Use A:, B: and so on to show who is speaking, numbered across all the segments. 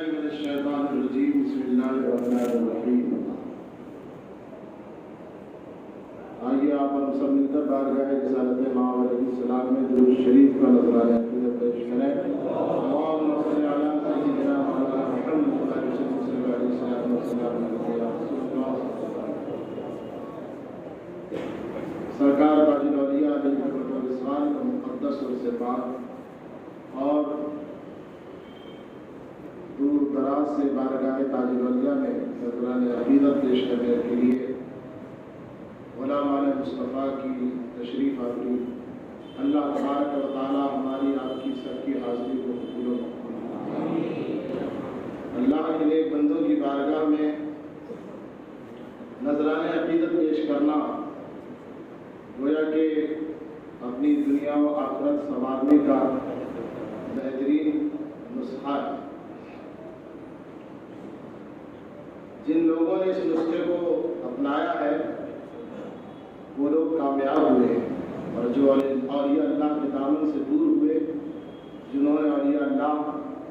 A: من الشیطان الرجیم بسم اللہ الرحمن الرحیم۔ آئیے آپ ہم سب مل کر بارگاہ رسالت ماء علیہ السلام میں درود شریف کا نذرانہ عقیدت پیش کریں۔ اللہم صل علی سیدنا محمد وعلی آلہ وصحبہ وسلم۔ سرکار تاج الاولیاء علیہ الرضوان کا مقدس اور صفات اور دور دراز سے بارگاہ تاج الاولیاء میں نذرانہ عقیدت پیش کرنے کے لیے علماء مصطفیٰ کی تشریف آوری۔ اللہ تبارک و تعالی ہماری آپ کی سب کی حاضری کو قبول و منظور۔ اللہ کے نیک بندوں کی بارگاہ میں نذرانہ عقیدت پیش کرنا گویا کہ اپنی دنیا و آخرت سنوارنے کا بہترین نسخہ ہے۔ جن لوگوں نے اس نسخے کو اپنایا ہے وہ لوگ کامیاب ہوئے ہیں، اور جو اولیاء اللہ کے دامن سے دور ہوئے، جنہوں نے اولیاء اللہ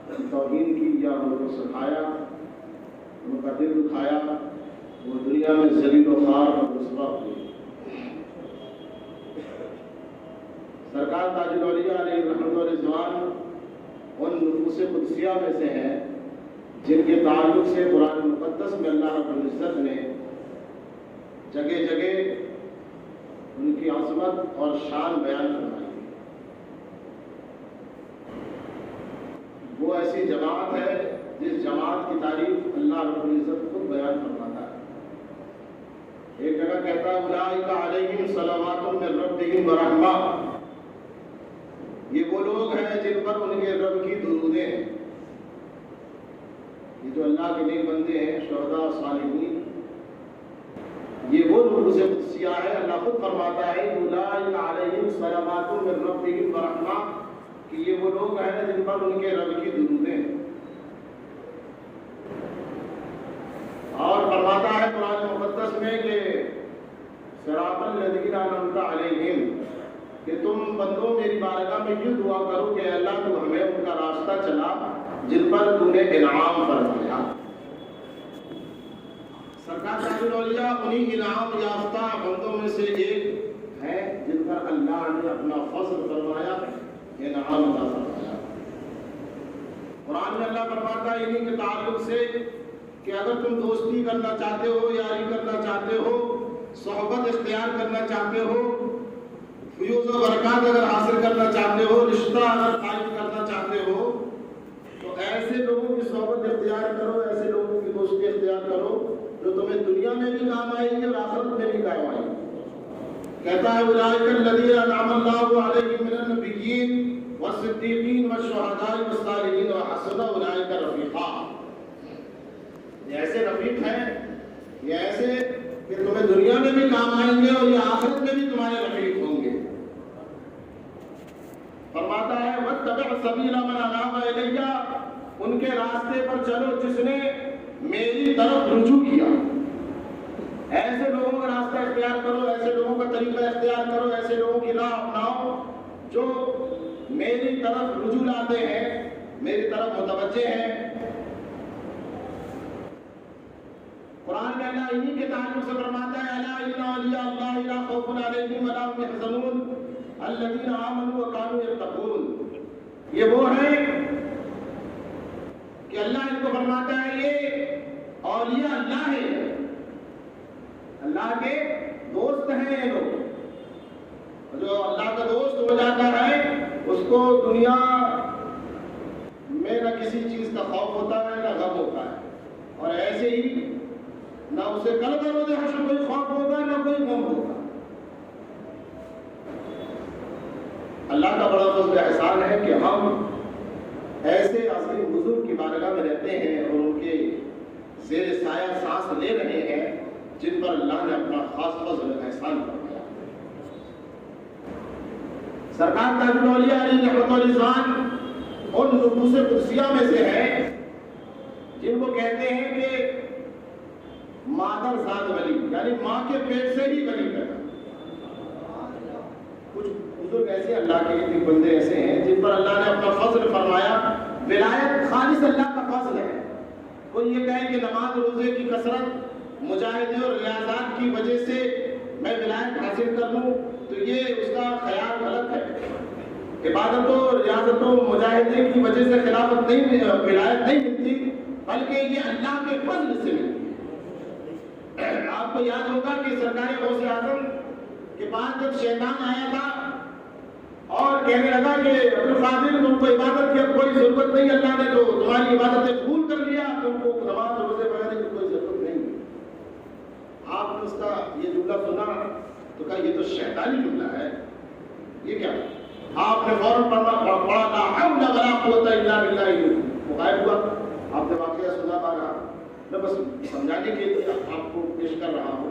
A: کی توہین کی یا ان کو سکھایا، ان کا دل دکھایا، وہ دنیا میں ذلیل و خوار اور رسوا ہوئے۔ سرکار تاج الاولیاء علیہ رحمت و رضوان ان نفوس قدسیہ میں سے ہیں جن کے تعلق سے قرآن مقدس میں اللہ رب العزت نے جگہ جگہ ان کی عظمت اور شان بیان فرمائی ہے۔ وہ ایسی جماعت ہے جس جماعت کی تعریف اللہ رب العزت خود بیان فرماتا ہے۔ ایک جگہ کہتا ہے اولئک علیہم صلوات من ربہم ورحمہ، یہ وہ لوگ ہیں جن پر ان کے رب کی درودیں ہیں۔ یہ جو اللہ کے نیک بندے ہیں، شہداء صالحین، یہ وہ نفوس قدسیہ ہے۔ اللہ خود فرماتا ہے اولئک علیہم صلوات من ربہم ورحمہ، کہ یہ وہ لوگ ہیں جن پر ان کے رب کی درودیں ہیں۔ اور فرماتا ہے قرآن مقدس میں کہ صراط الذین انعمت علیہم، کہ تم بندوں میری بارگاہ میں یہ دعا کرو کہ اللہ تو ہمیں ان کا راستہ چلا جن پر تو نے انعام فرمایا۔ سرکار تاج الاولیاء انہی انعام یافتہ بندوں میں سے ایک ہے جن پر اللہ نے اپنا فضل فرمایا، انعام عطا فرمایا۔ قرآن میں اللہ فرماتا ہے انہی کے تعلق سے کہ اگر تم دوستی کرنا چاہتے ہو، یاری کرنا چاہتے ہو، صحبت اختیار کرنا چاہتے ہو، فیوز و برکات اگر حاصل کرنا چاہتے ہو، رشتہ اگر قائم کرنا چاہتے ہو، تو ایسے لوگوں کی صحبت اختیار کرو، ایسے لوگوں کی دوستی اختیار کرو جو تمہیں دنیا میں بھی کام آئیں گے اور آخرت میں بھی کام آئیں گے۔ کہتا ہے اولئک الذین انعم اللہ علیہم من النبیین والصدیقین والشہداء والصالحین وحسن اولئک رفیقا۔ یہ ایسے رفیق ہیں، یہ ایسے کہ تمہیں دنیا میں بھی کام آئیں گے اور یہ آخرت میں بھی تمہارے رفیق ہوں گے۔ فرماتا ہے واتبع سبیل من اناب الی، ان کے راستے پر چلو جس نے میری طرف رجوع کیا۔ ایسے لوگوں کا راستہ اختیار کرو، ایسے لوگوں کا طریقہ اختیار کرو، ایسے لوگوں کی راہ اپناؤ جو میری طرف رجوع لاتے ہیں، میری طرف متوجہ ہیں۔ قرآن میں اللہ انہی کے تعلق سے فرماتا ہے الا ان اولیاء اللہ لا خوف علیہم ولا هم يحزنون الذین آمنوا وكانوا يتقون۔ یہ وہ ہیں کہ اللہ ان کو فرماتا ہے یہ اولیاء اللہ ہیں، اللہ کے دوست ہیں یہ لوگ۔ جو اللہ کا دوست ہو جاتا ہے اس کو دنیا میں نہ کسی چیز کا خوف ہوتا ہے نہ غم ہوتا ہے، اور ایسے ہی نہ اسے کل بروز حشر کوئی خوف ہوگا نہ کوئی غم ہوگا۔ اللہ کا بڑا فضل احسان ہے کہ ہم ایسے عظیم بزرگ کی بارگاہ میں رہتے ہیں اور ان کے زیر سایہ سانس لے رہے ہیں جن پر اللہ نے اپنا خاص فضل احسان فرمایا۔ سرکار تاج الاولیاء علیہ رحمت و رضوان ان نفوس قدسیہ میں سے ہیں جن کو کہتے ہیں کہ مادر ذات ولی، یعنی ماں کے پیٹ سے ہی ولی پیدا۔ کچھ بزرگ ایسے اللہ کے بندے ایسے ہیں جن پر اللہ نے اپنا فضل فرمایا، ولایت خالص اللہ کا فضل ہے۔ کوئی یہ کہے کہ نماز روزے کی کثرت مجاہدے اور ریاضات کی وجہ سے میں ولایت حاصل کر لوں تو یہ اس کا خیال غلط ہے۔ عبادتوں ریاضتوں مجاہدے کی وجہ سے خلافت نہیں ولایت نہیں ملتی، بلکہ یہ اللہ کے فضل سے ملتی ہے۔ آپ کو یاد ہوگا کہ سرکار غوث اعظم کے پاس جب شیطان آیا تھا اور کہنے لگا کہ عبدالقادر تم کو عبادت کی اب کوئی ضرورت نہیں، اللہ نے تو تمہاری عبادتیں قبول کر لیا، تم کو نماز روزے وغیرہ کی کوئی ضرورت نہیں۔ آپ نے اس کا یہ جملہ سنا تو کہا یہ تو شیطانی جملہ ہے، یہ کیا؟ آپ نے فوراً پڑھا لا حول ولا قوت الا باللہ، وہ غائب ہوا۔ آپ نے واقعہ سنا بارہا، میں بس سمجھانے کے لیے آپ کو پیش کر رہا ہوں۔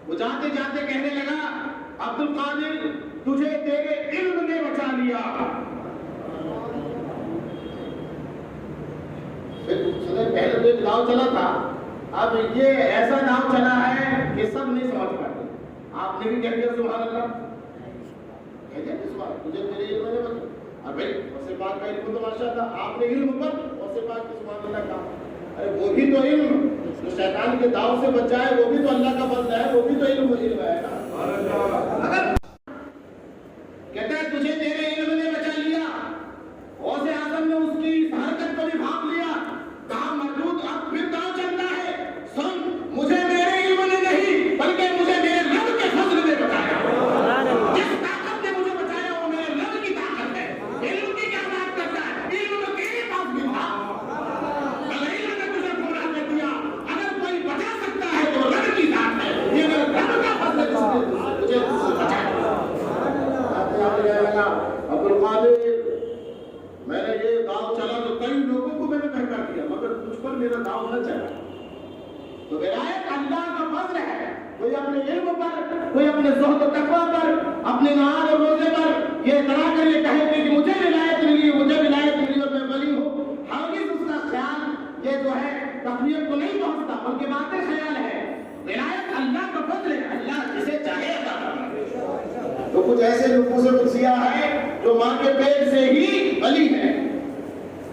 A: وہ جاتے جاتے کہنے لگا عبدالقادر تجھے تیرے علم نے بچا لیا۔ پہلے تو ایک ناؤ چلا تھا، اب یہ ایسا ناؤ چلا ہے کہ سب نہیں سمجھ پاتے۔ آپ نے بھی کہہ دیا سبحان اللہ، کہہ دیا سبحان اللہ، تجھے تیرے علم نے بچا۔ اب بھائی غوث پاک کا علم تو ماشاء اللہ، آپ نے علم پر غوث پاک کی سبحان اللہ کہا، ارے وہ بھی تو علم جو شیطان کے داؤ سے بچ جائے وہ بھی تو اللہ کا فضل ہے، وہ بھی تو علم ہے نا۔ اگر کہتا ہے تجھے تیرے علم نے بچا لیا، غوث اعظم نے اس کی اس حرکت کو بھی بھاپ لیا، کہا موجود اب پھر داؤ چلتا ہے، سن مجھے میرے علم نے نہیں بلکہ مجھے میرے رب کے فضل نے بچایا۔ جس طاقت نے مجھے بچایا وہ میرے رب کی طاقت ہے۔ علم کی کیا بات کرتا ہے، علم تو تیرے پاس بھی تھا، اگر علم نے تجھے گمراہ کر دیا، اگر کوئی بچا سکتا ہے تو رب کی ذات ہے، یہ میرے رب کا فضل ہے جس نے مجھے بچایا۔ عبدالقادر میں نے یہ داؤ چلا تو کئی لوگوں کو میں نے بہکا دیا، مگر تجھ پر میرا داؤ نہ چلا۔ تو ولایت اللہ کا فضل ہے، کوئی اپنے علم پر، کوئی اپنے زہد و تقویٰ پر، اپنے نماز اور روزے پر یہ اتنا کر یہ کہے کہ مجھے ولایت ملی، مجھے ولایت ملی اور میں ولی ہوں، ہرگز اس کا خیال یہ جو ہے تقویت کو نہیں پہنچتا، بلکہ باطل خیال ہے۔ ولایت اللہ کا فضل ہے، اللہ جسے چاہے عطا کرتا ہے۔ تو کچھ ایسے نفوس قدسیہ ہیں جو ماں کے پیٹ سے ہی ولی ہیں،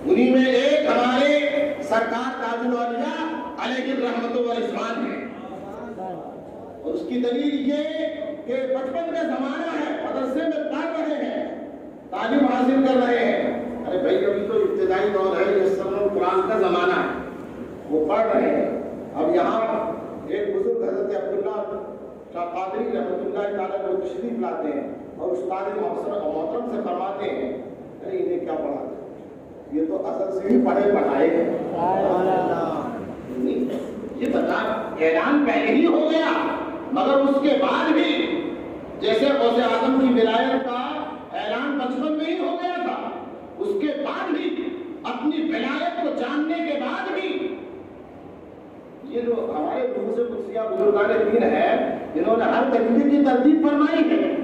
A: انہی میں ایک ہمارے سرکار تاج الاولیاء علیہ الرحمت والرضوان ہے، اور اس کی دلیل یہ کہ بچپن کا زمانہ ہے، مدرسے میں پڑھ رہے ہیں، تعلیم حاصل کر رہے ہیں۔ ارے بھائی ابھی تو ابتدائی دور ہے، یہ سب قرآن کا زمانہ ہے، وہ پڑھ رہے ہیں۔ اب یہاں ایک بزرگ حضرت عبداللہ شاہ قادری رحمۃ اللہ تعالیٰ کو تشریف لاتے ہیں اور استاد محترم سے فرماتے ہیں ارے انہیں کیا پڑھاتے، یہ تو اصل سے ہی پڑھے پڑھائے ہیں۔ یہ بتا اعلان پہلے ہی ہو گیا، مگر اس کے بعد بھی جیسے غوث اعظم کی ولایت کا اعلان بچپن میں ہی ہو گیا تھا، اس کے بعد بھی اپنی ولایت کو جاننے کے بعد بھی یہ جو ہمارے نفوس قدسیہ بزرگان دین ہے، انہوں نے ہر طریقے کی ترتیب فرمائی ہے۔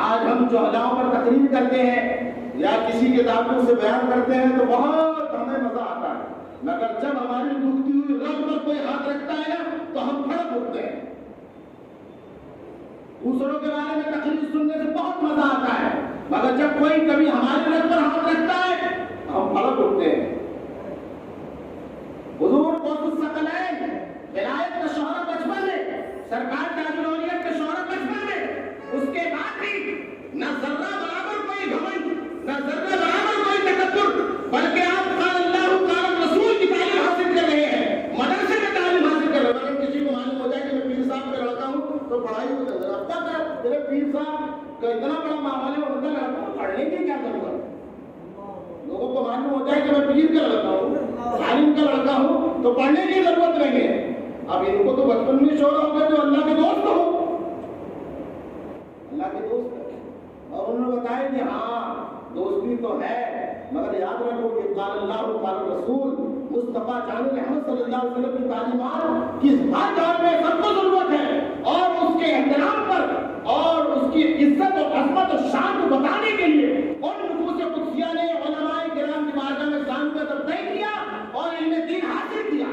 A: آج ہم جوہلاؤں پر تقریر کرتے ہیں یا کسی کتابوں سے بیان کرتے ہیں تو بہت ہمیں مزہ آتا ہے، مگر جب ہماری دکھتی ہوئی رب پر کوئی ہاتھ رکھتا ہے نا تو ہم پھڑک اٹھتے ہیں۔ دوسروں کے بارے میں تقریر سننے سے بہت مزہ آتا ہے، مگر جب کوئی کبھی ہمارے رب پر ہاتھ رکھتا ہے ہم پھڑک اٹھتے ہیں۔ حضور غوث الثقلین ولایت کا شہرہ بچپن میں، سرکار تاج الاولیاء کا شہرہ بچپن میں، اس کے بعد بھی نہ ذرہ برابر کوئی گھمنڈ، نہ ذرہ برابر کوئی تکبر، بلکہ آپ قال اللہ قال رسول کی تعلیم حاصل کر رہے ہیں، مدرسے میں تعلیم حاصل کر رہے ہیں۔ اگر کسی کو معلوم ہو جائے کہ میں پیر صاحب کا لڑکا ہوں تو پڑھائی ہو جائے گا، اب تک میرے پیر صاحب کا اتنا بڑا معاملہ ہے ان کا لڑکا ہوں، پڑھنے کی کیا ضرورت؟ لوگوں کو معلوم ہو جائے کہ میں پیر کا لڑکا ہوں، عالم کا لڑکا ہوں تو پڑھنے کی ضرورت نہیں ہے۔ اب ان کو تو بچپن میں شور ہو گیا جو اللہ کے دوست ہو، اللہ کے دوست ہے، اور انہوں نے بتایا کہ ہاں دوستی تو ہے، مگر یاد رکھو کہ قال اللہ قال رسول مصطفیٰ جان رحمت صلی اللہ علیہ وسلم کی تعلیمات کی ہر دور میں سب کو ضرورت ہے، اور اس کے احترام پر اور اس کی عزت اور عظمت اور شان کو بتانے کے لیے ان نفوس قدسیہ نے علماء کرام کی بارگاہ میں شان کا طے کیا اور علم دین حاصل کیا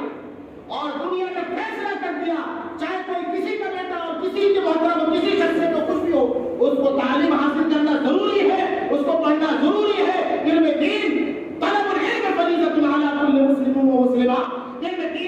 A: اور دنیا کا فیصلہ کر دیا، چاہے کوئی کسی کا بیٹا اور کسی کے محترم اور کسی شخص سے تو کچھ بھی ہو، اس کو تعلیم حاصل کرنا ضروری ہے، اس کو پڑھنا ضروری ہے۔ علم دین طلب العلم فریضۃ علی کل مسلم و مسلمہ، علم دین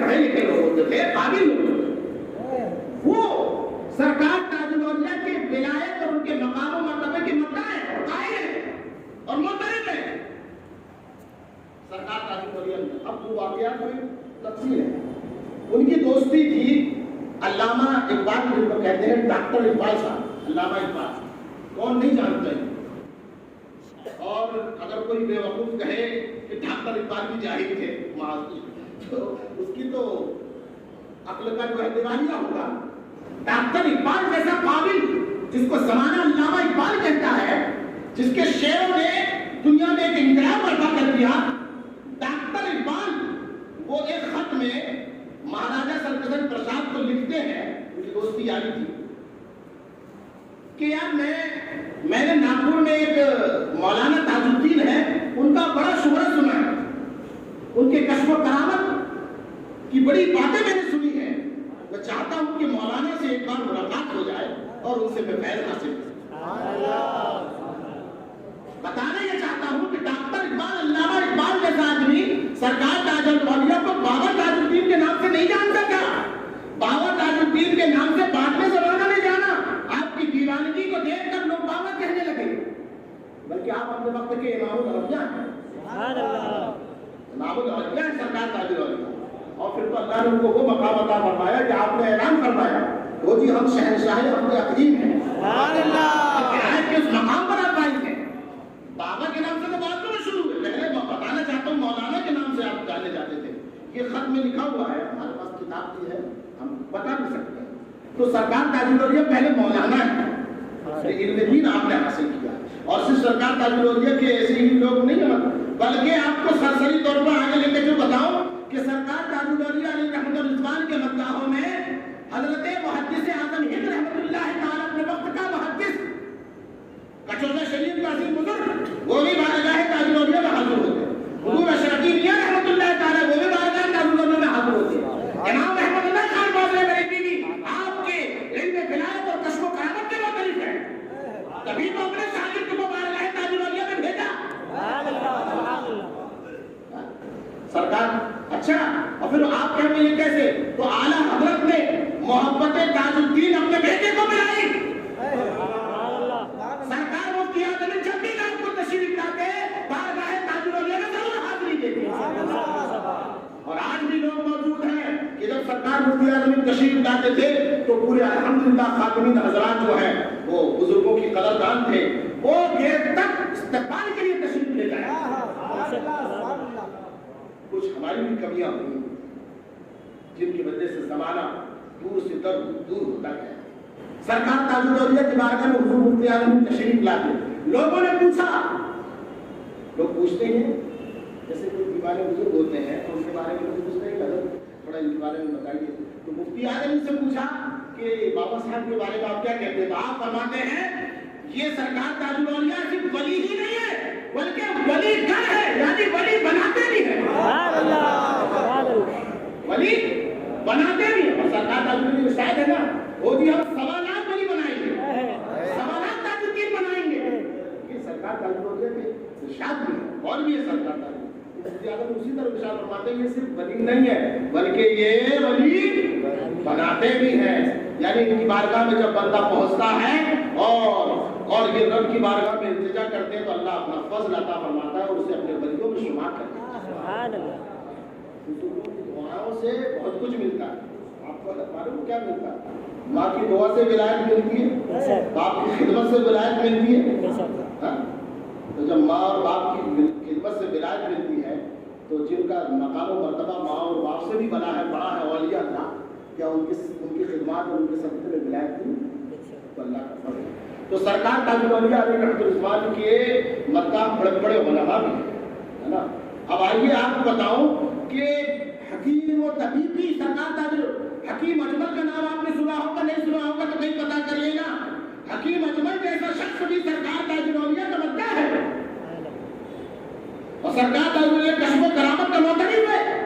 A: پڑھے لکھے لوگ ہوتے تھے، قابل لوگ ہوتے تھے، وہ سرکار تاج الاولیاء کے ولایت اور ان کے مقام و مرتبے کے مدعی قائل اور معترف ہیں سرکار تاج الاولیاء۔ اب وہ واقعات میں تفصیل ہے۔ ان کی دوستی تھی علامہ اقبال، جن کو کہتے ہیں ڈاکٹر اقبال صاحب، علامہ اقبال کون نہیں جانتے ہیں، اور اگر کوئی بے وقوف کہے کہ ڈاکٹر اقبال بھی جاہل تھے تو اس کی تو عقل کا جو ہے دیوانیہ ہوگا۔ ڈاکٹر اقبال جیسا قابل، جس کو زمانہ علامہ اقبال کہتا ہے، جس کے شعروں نے دنیا میں ایک انقلاب برپا کر دیا، ڈاکٹر اقبال وہ ایک خط میں مہاراجا سرکردن پرساد کو لکھتے ہیں، ان کی دوستی یاری تھی کہ یار میں نے ناگپور میں ایک مولانا تاج الدین ہے، ان کا بڑا شہرت سنا ہے، ان کے کشف و کرامت کی بڑی باتیں میں نے سنی ہیں، میں چاہتا ہوں کہ مولانا سے ایک بار ملاقات ہو جائے اور ان سے میں فیض حاصل کروں۔ بتانا یہ چاہتا ہوں کہ ڈاکٹر اقبال، علامہ اقبال جیسا آدمی سرکار تاج الاولیاء کو بابا تاج الدین کے نام سے نہیں جان سکا۔ بابا تاج الدین کے نام سے بعد میں زمانہ نے جانا، آپ کی دیوانگی کو دیکھ کر لوگ بابا کہنے لگے، بلکہ آپ اپنے وقت کے امام الاولیاء ہیں، امام الاولیاء ہیں سرکار تاج الاولیاء۔ اور پھر تو اللہ نے ان کو وہ مقام عطا فرمایا کہ آپ نے اعلان فرمایا، وہ جی ہم شہنشاہ عبد عقیم ہیں، ہدایت کے اس مقام پر آپ آئے ہیں۔ بابا کے نام سے تو بات میں شروع ہوئے، پہلے میں بتانا چاہتا ہوں مولانا کے نام سے آپ جانے جاتے تھے، یہ خط میں لکھا ہوا ہے، ہمارے پاس کتاب کی ہے، ہم بتا بھی سکتے ہیں۔ تو سرکار تاج الاولیاء پہلے مولانا ہے، علم دین آپ نے حاصل کیا، اور صرف سرکار تاج الاولیاء کے ایسے ہی لوگ نہیں ہیں، بلکہ آپ کو سرسری طور پر آگے لے کے جو بتاؤں کہ سرکار تاج الاولیاء علیہ رحمت الرضوان کے مداحوں میں حضرت محدث اعظم ہند رحمۃ اللہ تعالیٰ اپنے وقت کا محدث کچوزہ شریف کا عظیم بزرگ، وہ بھی بارگاہ تاج الاولیاء میں حاضر ہوتے، حضور اشرفی میاں رحمۃ اللہ تعالیٰ وہ بھی بارگاہ تاج الاولیاء میں حاضر ہوتے، امام احمد اللہ خان بازار بریلوی بھی آپ کے علم ولایت اور کشف و کرامت کے معترف ہیں، تبھی تو اپنے شاگرد کو بارگاہ تاج الاولیاء میں بھیجا سرکار۔ اچھا، اور پھر آپ کہتے ہیں یہ کیسے؟ تو اعلیٰ حضرت نے محبت تاج الدین اپنے بیٹے کو ملائی، سرکار مفتی اعظم جب بھی آپ کو تشریف لاتے بارگاہ تاج الاولیاء میں ضرور حاضری دیتے، اور آج بھی لوگ موجود ہیں کہ جب سرکار مفتی اعظم تشریف لاتے تھے تو پورے الحمدللہ خاتمین حضرات جو ہیں وہ بزرگوں کی قدردان تھے، وہ گیٹ تک استقبال کے لیے تشریف لے جائے۔ کچھ ہماری بھی کمیاں ہوئی جن کی وجہ سے زمانہ دور سے دور ہوتا ہے۔ سرکار تاج الاولیاء کی بارگاہ میں حضور مفتی اعظم تشریف لاتے، لوگوں نے پوچھا، لوگ پوچھتے ہیں جیسے کوئی دیوانے بزرگ ہوتے ہیں تو ان کے بارے میں لوگ پوچھتے ہیں کہ حضرت تھوڑا ان کے بارے میں بتائیے، تو مفتی اعظم سے پوچھا کہ بابا صاحب کے بارے میں آپ کیا کہتے ہیں، تو آپ فرماتے ہیں یہ سرکار تاج الاولیاء صرف ولی ہی نہیں ہے بلکہ ولی گھر ہے، یعنی ولی بناتے بھی ہیں، ولی بناتے بھی ہیں۔ اور سرکار تاج الاولیاء شاید ہے نا، وہ بھی ہم 1.25 ولی بنائیں گے، 1.25 تاج الدین بنائیں گے، یہ سرکار تاج الاولیاء کے ارشاد بھی ہے، اور بھی ہے سرکار تاج الاولیاء اسی طرح ارشاد فرماتے ہیں یہ صرف ولی نہیں ہے بلکہ یہ ولی بناتے بھی ہیں، یعنی ان کی بارگاہ میں جب بندہ پہنچتا ہے اور یہ رب کی بارگاہ میں التجا کرتے ہیں تو اللہ اپنا فضل عطا فرماتا ہے اور اسے اپنے ولیوں میں شمار کرتا ہے۔ سبحان اللہ۔ دعاؤں سے بہت کچھ ملتا ہے، آپ کو معلوم کیا ملتا ہے؟ ماں کی دعا سے ولایت ملتی ہے، باپ کی خدمت سے ولایت ملتی ہے، تو جب ماں اور باپ کی خدمت سے ولایت ملتی ہے تو جن کا مقام و مرتبہ ماں اور باپ سے بھی بڑا ہے اولیاء کا، کیا ان کی خدمات اور ان کے صدقے میں ولایت دی؟ تو اللہ کا فضل ہے۔ تو سرکار تاج الاولیاء علیہ رحمت الرضوان کے مداح بڑے بڑے علماء بھی ہے نا۔ اب آئیے آپ کو بتاؤں کہ حکیم و طبیب بھی سرکار تاج حکیم اجمل کا نام آپ نے سنا ہوگا، نہیں سنا ہوگا تو کہیں پتا کریے گا، حکیم اجمل جیسا شخص بھی سرکار تاج الاولیاء کا مداح ہے، اور سرکار تاج الاولیاء کشف و کرامت کا معترف ہے۔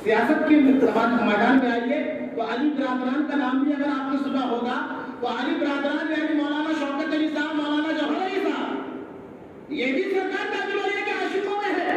A: سیاست کے میدان میں آئیے تو علی برادران کا نام بھی اگر آپ نے سنا ہوگا تو علی برادران یعنی مولانا شوکت علی صاحب، مولانا جوہر علی صاحب، یہ بھی سرکار تاج الاولیاء کے عاشقوں میں ہے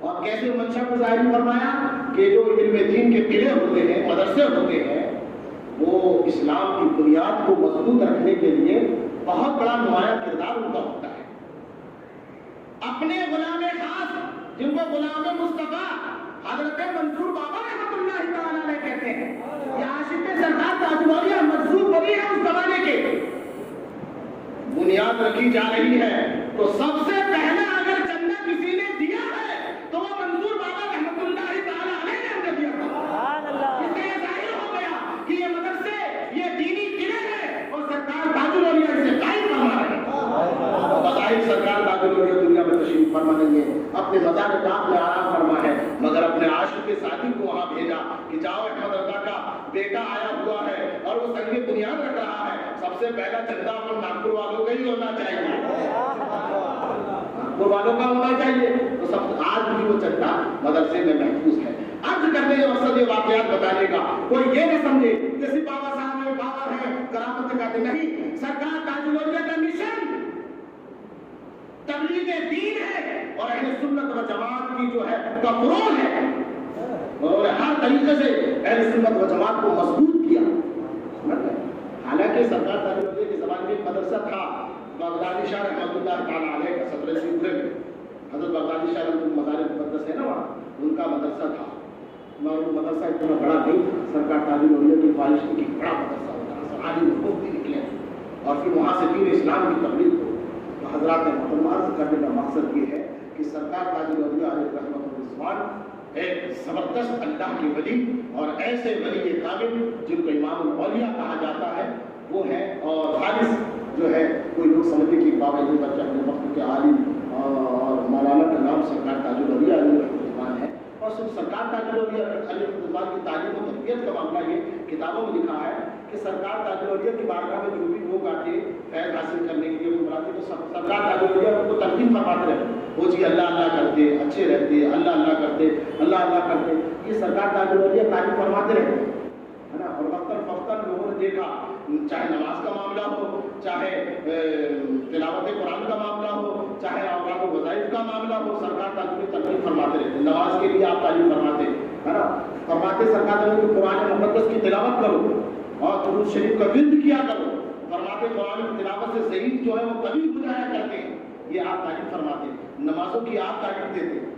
A: اور کیسے منشا کو ظاہر فرمایا کہ جو علم دین کے قلعے ہوتے ہیں، مدرسے ہوتے ہیں، وہ اسلام کی بنیاد کو مضبوط رکھنے کے لیے بہت بڑا نمایاں کردار ان کا ہوتا ہے۔ اپنے غلام خاص جن کو غلام مصطفیٰ حضرت منصور بابا رحمۃ اللہ تعالیٰ علیہ کہتے ہیں، یہ عاشق سرکار تاج الاولیاء مجذوب ولی ہے اس زمانے کے، بنیاد رکھی جا رہی ہے تو سب سے پہلے اگر چندہ کسی نے دیا ہے تو وہ منصور بابا رحمۃ اللہ تعالیٰ علیہ نے ہمیں دیا تھا۔ اس سے یہ ظاہر ہو گیا کہ یہ مدرسے، یہ دینی قلعے ہیں اور سرکار تاج الاولیاء اسے قائم فرما رہے ہیں۔ بظاہر سرکار تاج الاولیاء دنیا میں تشریف فرما نہیں ہے، اپنے مزار پاک میں آرام فرما ہے، مگر اپنے عاشق کے ساتھی کو وہاں بھیجا کہ جاؤ احمد رضا کا بیٹا آیا ہوا ہے اور وہ سنگ بنیاد رکھ رہا ہے، سب سے پہلا چندہ اپن ناگپور والوں کا ہی ہونا چاہیے، ناگپور والوں کا ہونا چاہیے۔ تو سب آج بھی وہ چندہ مدرسے میں محفوظ ہے۔ عرض کرنے کا مقصد یہ واقعات بتانے کا، کوئی یہ نہ سمجھے کہ صرف بابا صاحب میں پاور ہے، کرامت دکھاتے نہیں، سرکار تاج الاولیاء کا مشن تبلیغ دین ہے اور اہل سنت و جماعت کی جو ہے کا فروغ ہے، اور ہر طریقے سے اہل سنت و جماعت کو مضبوط کیا۔ حالانکہ سرکار تاج الاولیاء کے زمانے میں ایک مدرسہ تھا، بغدادی شاہ رحمۃ اللہ تعالیٰ علیہ کا 17ویں پورے میں، حضرت بغدادی شاہ رحمۃ اللہ مزار مقدس ہے نا وہاں، ان کا مدرسہ تھا، مگر وہ مدرسہ اتنا بڑا نہیں تھا، سرکار تاج الاولیاء کی خواہش تھی کہ بڑا مدرسہ ہوتا، عالم لوگ بھی نکلے اور پھر وہاں سے دین اسلام کی تبلیغ ہو۔ تو حضرات محترم عرض کرنے کا مقصد یہ ہے کہ سرکار تاج الاولیاء علیہ رحمۃ اللہ ایک زبردست اللہ کے ولی اور ایسے ولی کامل جن کو امام الاولیاء کہا جاتا ہے وہ ہے، اور خالص جو ہے کوئی لوگ سمجھتے کہ بابا یہ بچہ اپنے وقت کے عالم اور مولانا کا نام سرکار تاج الاولیاء علیہ رحمۃ ہے، اور صرف سرکار تاج الاولیاء علیہ رحمۃ کی تعلیم و تربیت کا معاملہ یہ کتابوں میں لکھا ہے کہ سرکار تاج الاولیاء کی بارگاہ میں جو بھی لوگ آتے فیض حاصل کرنے کے لیے وہ بلاتے تو سرکار تاج الاولیاء ان کو تلقین فرماتے رہتے، وہ جی اللہ اللہ کرتے، اچھے رہتے، اللہ اللہ کرتے، اللہ اللہ کرتے، یہ سرکار تاج الاولیاء تعلیم فرماتے رہتے ہے نا۔ اور وقتاً فوقتاً لوگوں نے دیکھا، چاہے نماز کا معاملہ ہو، چاہے تلاوت قرآن کا معاملہ ہو، چاہے اوقات و وظائف کا معاملہ ہو، سرکار تاج الاولیاء تعلیم فرماتے رہتے۔ نماز کے لیے آپ تعلیم فرماتے ہے نا، فرماتے سرکار تاج الاولیاء قرآن مقدس کی تلاوت کرو اور درود شریف کا ورد کیا کرو، فرماتے قرآن کی تلاوت سے ضعیف جو ہے وہ کبھی ہو جایا کرتے ہیں، یہ آپ تعلیم فرماتے ہیں۔ نمازوں کی آپ تعلیم دیتے ہیں،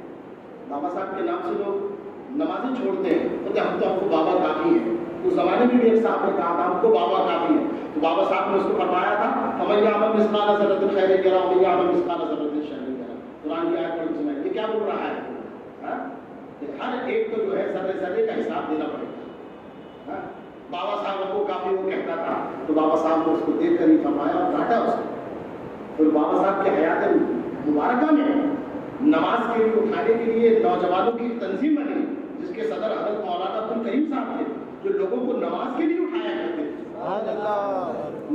A: بابا صاحب کے نام سے لوگ نمازیں چھوڑتے ہیں، کہتے ہم تو بابا کافی ہیں۔ اس زمانے میں بھی ایک صاحب نے کہا تھا ہم کو بابا کافی ہے، تو بابا صاحب نے اس کو فرمایا تھا فَمَن يَعْمَلْ مِثْقَالَ ذَرَّةٍ خَيْرًا يَرَهُ وَمَن يَعْمَلْ مِثْقَالَ ذَرَّةٍ شَرًّا يَرَهُ۔ قرآن کی آیت پڑھ سنائیں، یہ کیا بول رہا ہے؟ ہر ایک کو جو ہے ذرے ذرے کا حساب دینا پڑے گا۔ بابا صاحب کو کافی وہ کہتا تھا تو بابا صاحب نے اس کو دیکھ کر ہی فرمایا اور ڈانٹا اس کو۔ پھر بابا صاحب کے حیات مبارکہ میں نماز کے لیے اٹھانے کے لیے نوجوانوں کی تنظیم بنی، جس کے صدر حضرت مولانا عبد الکریم صاحب تھے، جو لوگوں کو نماز کے لیے اٹھایا کرتے تھے،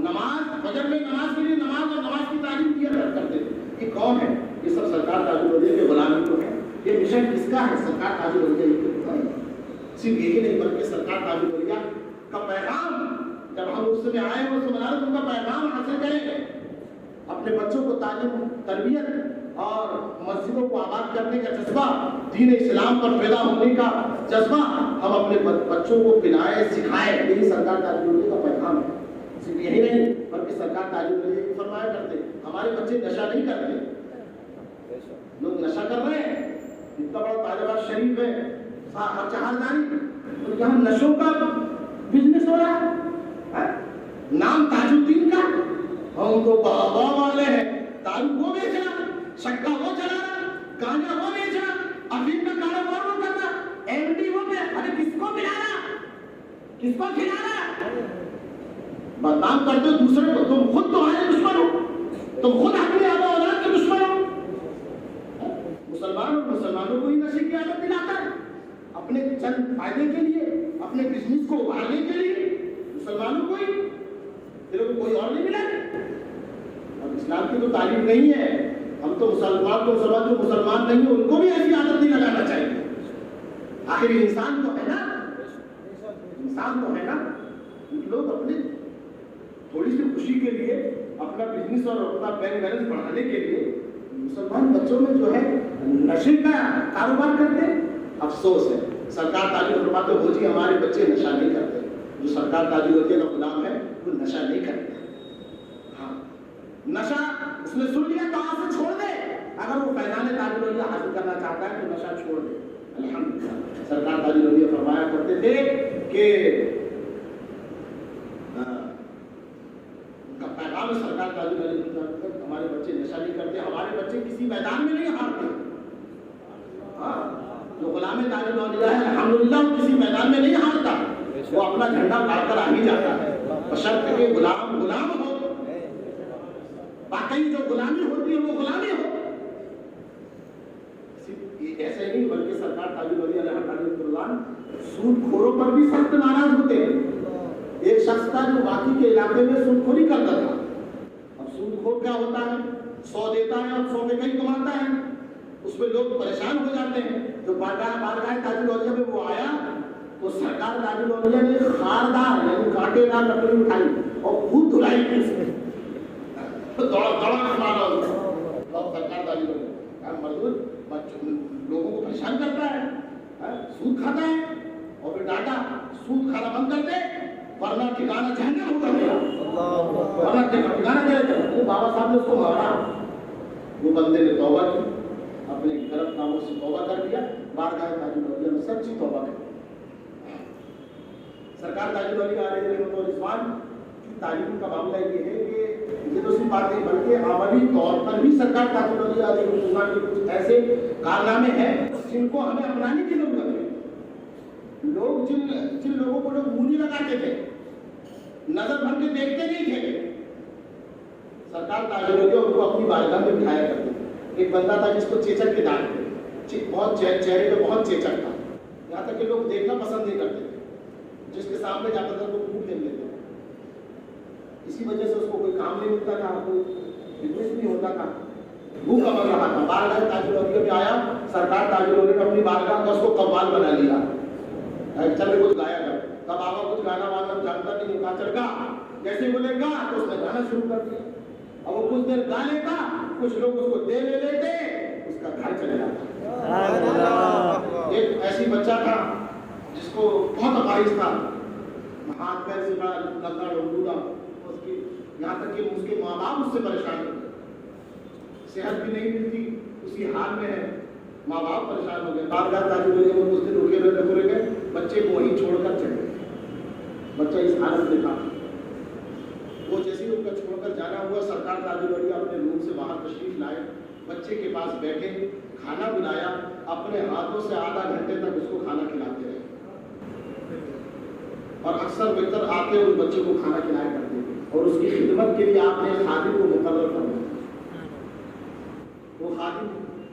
A: نماز فجر میں نماز کے لیے نماز اور نماز کی تعلیم کیا کرتے تھے۔ یہ کون ہے؟ یہ سب سرکار تاج الاولیاء کے غلامی کو ہے۔ یہ مشن کس کا ہے؟ سرکار تاج الاولیاء کا۔ صرف یہی نہیں بلکہ سرکار تاج الاولیاء کا پیغام جب ہم اس میں آئے ہیں اس بنارس ان کا پیغام حاصل کریں، اپنے بچوں کو تعلیم تربیت اور مسجدوں کو آباد کرنے کا جذبہ، دین اسلام پر پیدا ہونے کا جذبہ ہم اپنے بچوں کو پلائے سکھائے، یہی سرکار تاج الاولیاء کا پیغام ہے۔ صرف یہی نہیں بلکہ سرکار تاج الاولیاء فرمایا کرتے ہمارے بچے نشہ نہیں کرتے، لوگ نشہ کر رہے ہیں، اتنا بڑا تاج آباد شریف ہے چہارداری، تو یہاں نشوں کا بزنس ہو رہا ہے، نام تاج الدین کا، ہم تو بابا والے ہیں، دارو وہ بیچ رہا، شکا وہ چلا رہا، گانجا وہ بیچ رہا، افیم کا کاروبار وہ کر رہا، ایم ڈی وہ پہ، ارے کس کو پلا رہا، کس کو کھلا رہا؟ بدنام کرتے ہو دوسرے کو، تم خود تمہارے دشمن ہو، تم خود اپنے آبا اولاد کے دشمن ہو۔ مسلمان اور مسلمانوں کو ہی نشے کی عادت دلاتا ہے، اپنے چند فائدے کے لیے، اپنے بزنس کو ابھارنے کے لیے مسلمانوں کو ہی، تیرے کو کوئی اور نہیں ملا۔ اور اسلام کی تو تعلیم نہیں ہے، ہم تو مسلمان کو جو مسلمان نہیں ہیں ان کو بھی ایسی عادت نہیں لگانا چاہیے۔ آخر انسان تو ہے نا، انسان تو ہے نا، لوگ اپنے تھوڑی سی خوشی کے لیے، اپنا بزنس اور اپنا بینک بیلنس بڑھانے کے لیے مسلمان بچوں میں جو ہے نشے کا کاروبار کرتے ہیں. افسوس ہے. سرکار تعلیم فرماتے ہو جی ہمارے بچے نشہ نہیں کرتے. جو سرکار تعلیم کا غلام ہے وہ نشہ نہیں کرتے. ہاں نشہ اس نے سن لیا تو آج سے چھوڑ دے. اگر وہ فیضان تعلیم حاصل کرنا چاہتا ہے تو نشہ چھوڑ دے. الحمدللہ سرکار تعلیم فرمایا کرتے تھے کہ پیغام سرکار تعلیم ہمارے بچے نشہ نہیں کرتے. ہمارے بچے کسی میدان میں نہیں ہارتے. جو غلام تعلیم اولیاء ہے الحمدللہ وہ کسی میدان میں نہیں ہارتا. وہ اپنا جھنڈا گاڑ کر آ ہی جاتا ہے بشرط کہ غلام ہو. باقی جو غلامی ہوتی ہے وہ غلامی ہو. ایسے نہیں بلکہ سرکار تعلیم اولیاء علیہ سود خوروں پر بھی سخت ناراض ہوتے ہیں. ایک شخص تھا جو باقی کے علاقے میں سود خوری کرتا تھا. اب سود خور کیا ہوتا ہے؟ 100 دیتا ہے اور 100 میں کہیں کماتا ہے. اس میں لوگ پریشان ہو جاتے ہیں. جو بارگاہ تعلیم اولیاء میں وہ آیا تو سرکار تعلیم اولیاء نے خاردار یعنی کانٹے دار لکڑی اٹھائی اور خود دھلائی کی. اس میں دوڑا مارا سرکار تعلیم اولیاء مزدور لوگوں کو پریشان کرتا ہے. سود کھاتا ہے اور پھر ڈاٹا سود کھانا بند کر دے ورنہ ٹھکانا جہنم ہوگا میرا. ورنہ ٹھکانا چلے. بابا صاحب نے اس کو مارا. وہ بندے نے توبہ کی. اپنے غلط کاموں سے توبہ کر دیا. بارگاہ تعلیم اولیاء میں سچی توبہ کی. سرکار تعلیم اولیاء علیہ رضوان کی تعلیم کا معاملہ یہ ہے کہ یہ تو صرف بات نہیں بلکہ عملی طور پر بھی سرکار تعلیم اولیاء علیہ رضوان کے کچھ ایسے کارنامے ہیں جن کو ہمیں اپنانے کی ضرورت ہے. لوگ جن لوگوں کو لوگ مونی لگاتے تھے نظر بھر کے دیکھتے نہیں تھے سرکار تعلیم اولیاء ان کو اپنی بارگاہ میں بٹھایا کرتے. ایک بندہ تھا جس کو چیچک کے داغ تھے. بہت چہرے پہ بہت چیچک تھا. یہاں تک کہ لوگ دیکھنا پسند نہیں کرتے تھے. جس کے سامنے جاتا تھا تو پھوٹ لے لیتے. اسی وجہ سے اس کو کوئی کام نہیں ملتا تھا. کوئی بزنس نہیں ہوتا تھا. بھوکا مر رہا تھا. بارگاہ تعلیم اولیاء میں آیا. سرکار تعلیم اولیاء نے اپنی بارگاہ کا اس کو قوال بنا لیا. چل میں کچھ گایا کر. تب آقا کچھ گانا وانا جانتا نہیں. کہا چل گا. جیسے بولے گا تو اس نے گانا شروع کر دیا. اور وہ کچھ دیر گا لیتا. کچھ لوگ اس کو دے لے لیتے. اس کا گھر چلے جاتا. ایک ایسی بچہ تھا جس کو بہت اپاہج تھا. ہاتھ پیر سے بڑا گندا ڈھونڈا. اس کی یہاں تک کہ اس کے ماں باپ اس سے پریشان ہوتے. صحت بھی نہیں ملتی. اسی حال میں ہے. ماں باپ پریشان ہو گئے. بارگاہ تعلیم اولیاء میں اس دن رکے گئے. بچے کو وہیں چھوڑ کر چلے گئے. بچہ اس حالت میں تھا. وہ جیسے ان کا چھوڑ کر جانا ہوا سرکار تعلیم اولیاء اپنے روم سے باہر تشریف لائے. بچے کے پاس بیٹھے. کھانا بلایا. اپنے ہاتھوں سے آدھا گھنٹے تک اس کو کھانا کھلاتے رہے. اور اکثر بہتر آتے اور بچے کو کھانا کھلایا کرتے. اور اس کی خدمت کے لیے آپ نے خادم کو مقرر کرنا. وہ خادم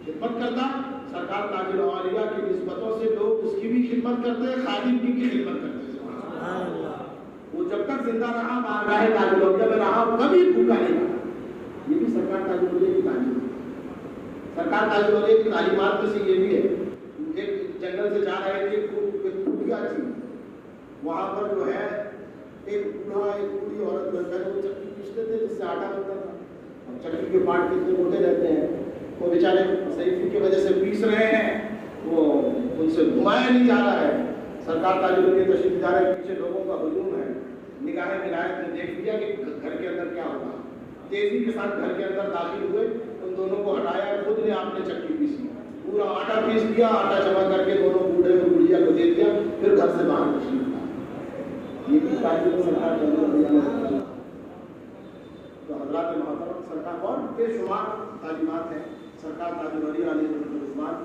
A: خدمت کرتا. سرکار تعلیم اولیاء کی نسبتوں سے لوگ اس کی بھی خدمت کرتے. خادم کی بھی خدمت کرتے. وہ جب تک زندہ رہا بارگاہ تعلیم اولیاء میں رہا کبھی بھوکا نہیں رہا. یہ بھی سرکار تعلیم اولیاء کی تعلیم ہے. سرکار تعلیم اولیاء کی تعلیمات میں سے یہ بھی ہے. ایک جنگل سے جا رہے تھے. کیا چیز وہاں پر جو ہے ایک بوڑھا ایک بوڑھی عورت بنتا ہے. وہ چکی پیستے تھے جس سے آٹا بنتا تھا. اب چکی کے پارٹ کتنے موٹے رہتے ہیں. وہ بیچارے صحیح کی وجہ سے پیس رہے ہیں. وہ ان سے گھمایا نہیں جا رہا ہے. سرکار تعلیم اولیاء تشریف جا رہے. پیچھے لوگوں کا ہجوم ہے. نگاہیں ملائے نے دیکھ لیا کہ گھر کے اندر کیا ہوگا. تیزی کے ساتھ گھر کے اندر داخل ہوئے. ان دونوں کو ہٹایا. خود نے آپ نے چکی پیسی. پورا آٹا پیس دیا. آٹا جمع کر کے دونوں بوڑھے اور بڑھیا کو دے دیا. پھر گھر سے باہر تشریف لایا. یہ بھی تعلیم سرکار تعلیم. تو حضرات محترم سرکار اور بے شمار تعلیمات ہیں. سرکار تعلیم اولیاء علیہ رضوان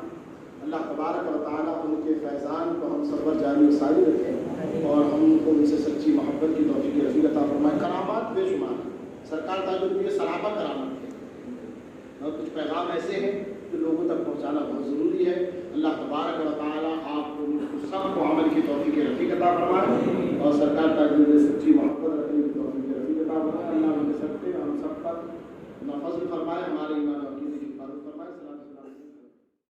A: اللہ تبارک و تعالیٰ ان کے فیضان کو ہم سب پر جاری و ساری رکھیں اور ہم کو ان سے سچی محبت کی توفیق رفیق عطا فرمائے. کرامات بے شمار. سرکار تعلیم اولیاء سراپا کرامت ہے. اور کچھ پیغام ایسے ہیں جو لوگوں تک پہنچانا بہت ضروری ہے. اللہ تبارک و تعالیٰ آپ کو سب کو عمل کی توفیق رفیق عطا فرمائے اور سرکار تعلیم اولیاء سچی محبت رکھنے کی توفیق رفیق عطا فرمائے. اللہ ہم سب پر فضل فرمائے. ہمارے ایمان